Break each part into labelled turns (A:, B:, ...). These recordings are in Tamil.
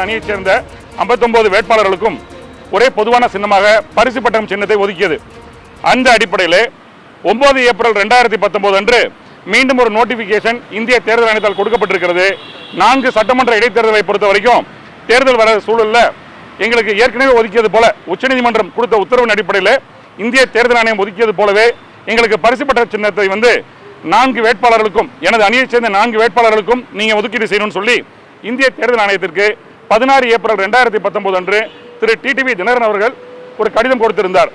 A: அணியைச் சேர்ந்த 59 வேட்பாளர்களுக்கும் ஒரே பொதுவான சின்னமாக பரிசு பட்டம் சின்னத்தை ஒதுக்கியது. அந்த அடிப்படையில் 9 ஏப்ரல் 2019 அன்று மீண்டும் ஒரு நோட்டிபிகேஷன் இந்திய தேர்தல் ஆணையத்தால் கொடுக்கப்பட்டிருக்கிறது. 4 சட்டமன்ற இடைத்தேர்தலை பொறுத்த வரைக்கும் தேர்தல் வர சூழல்ல எங்களுக்கு ஏற்கனவே ஒதுக்கியது போல உச்சநீதிமன்றம் கொடுத்த உத்தரவின் அடிப்படையில் இந்திய தேர்தல் ஆணையம் ஒதுக்கியது போலவே எங்களுக்கு பரிசு பட்ட சின்னத்தை 4 வேட்பாளர்களுக்கும் எனது அணியைச் சேர்ந்த 4 வேட்பாளர்களுக்கும் நீங்க ஒதுக்கீடு செய்யணும்னு சொல்லி இந்திய தேர்தல் ஆணையத்திற்கு 16 ஏப்ரல் 2019 அன்று திரு டிடிவி தினகரன் அவர்கள் ஒரு கடிதம் கொடுத்திருந்தார்.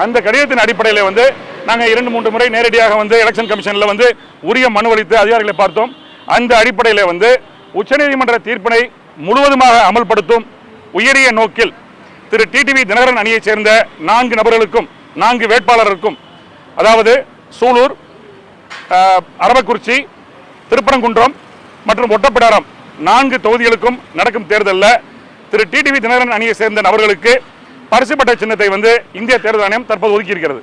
A: அந்த கடிதத்தின் அடிப்படையில் நாங்கள் 2-3 முறை நேரடியாக எலெக்ஷன் கமிஷனில் உரிய மனு அளித்து அதிகாரிகளை பார்த்தோம். அந்த அடிப்படையில் உச்சநீதிமன்ற தீர்ப்பினை முழுவதுமாக அமல்படுத்தும் உயரிய நோக்கில் திரு டிடிவி தினகரன் அணியைச் சேர்ந்த 4 நபர்களுக்கும் 4 வேட்பாளருக்கும், அதாவது சூலூர், அரவக்குறிச்சி, திருப்பரங்குன்றம் மற்றும் ஒட்டப்பிடாரம் 4 தொகுதிகளுக்கும் நடக்கும் தேர்தலில் திரு டிடிவி தினகரன் அணியை சேர்ந்த நபர்களுக்கு பரிசு பட்ட சின்னத்தை இந்திய தேர்தல் ஆணையம் தற்போது ஒதுக்கி இருக்கிறது.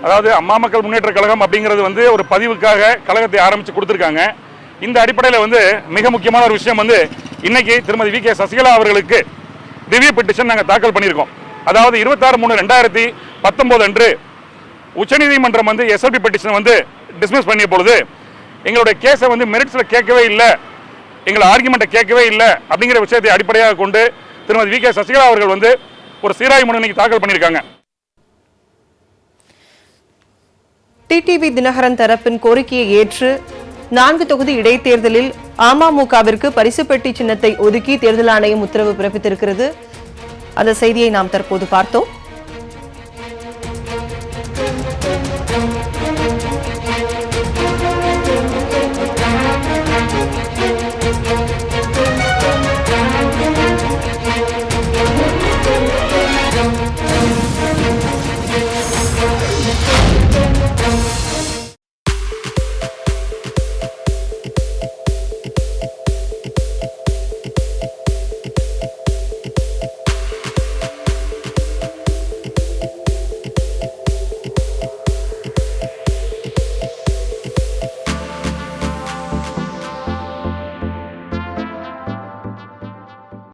A: அதாவது அம்மா மக்கள் முன்னேற்ற கழகம் அப்படிங்கிறது ஒரு பதிவுக்காக கழகத்தை ஆரம்பித்து கொடுத்துருக்காங்க. இந்த அடிப்படையில் மிக முக்கியமான ஒரு விஷயம் இன்னைக்கு திருமதி வி கே சசிகலா அவர்களுக்கு ரிவ்யூ பெட்டிஷன் நாங்கள் தாக்கல் பண்ணியிருக்கோம். அதாவது 26/3/2019 அன்று உச்சநீதிமன்றம் எஸ்எல்பி பெட்டிஷன் டிஸ்மிஸ் பண்ணிய பொழுது எங்களுடைய கேஸை மெரிட்ஸில் கேட்கவே இல்லை, எங்களை ஆர்குமெண்ட்டை கேட்கவே இல்லை அப்படிங்கிற விஷயத்தை அடிப்படையாக கொண்டு திருமதி வி கே சசிகலா அவர்கள் ஒரு சீராய்வு மனு இன்னைக்கு தாக்கல் பண்ணியிருக்காங்க.
B: டிடிவி தினகரன் தரப்பின் கோரிக்கையை ஏற்று 4 தொகுதி இடைத்தேர்தலில் அமமுகவிற்கு பரிசு பெட்டி சின்னத்தை ஒதுக்கி தேர்தல் ஆணையம் உத்தரவு பிறப்பித்திருக்கிறது. அந்த செய்தியை நாம் தற்போது பார்த்தோம்.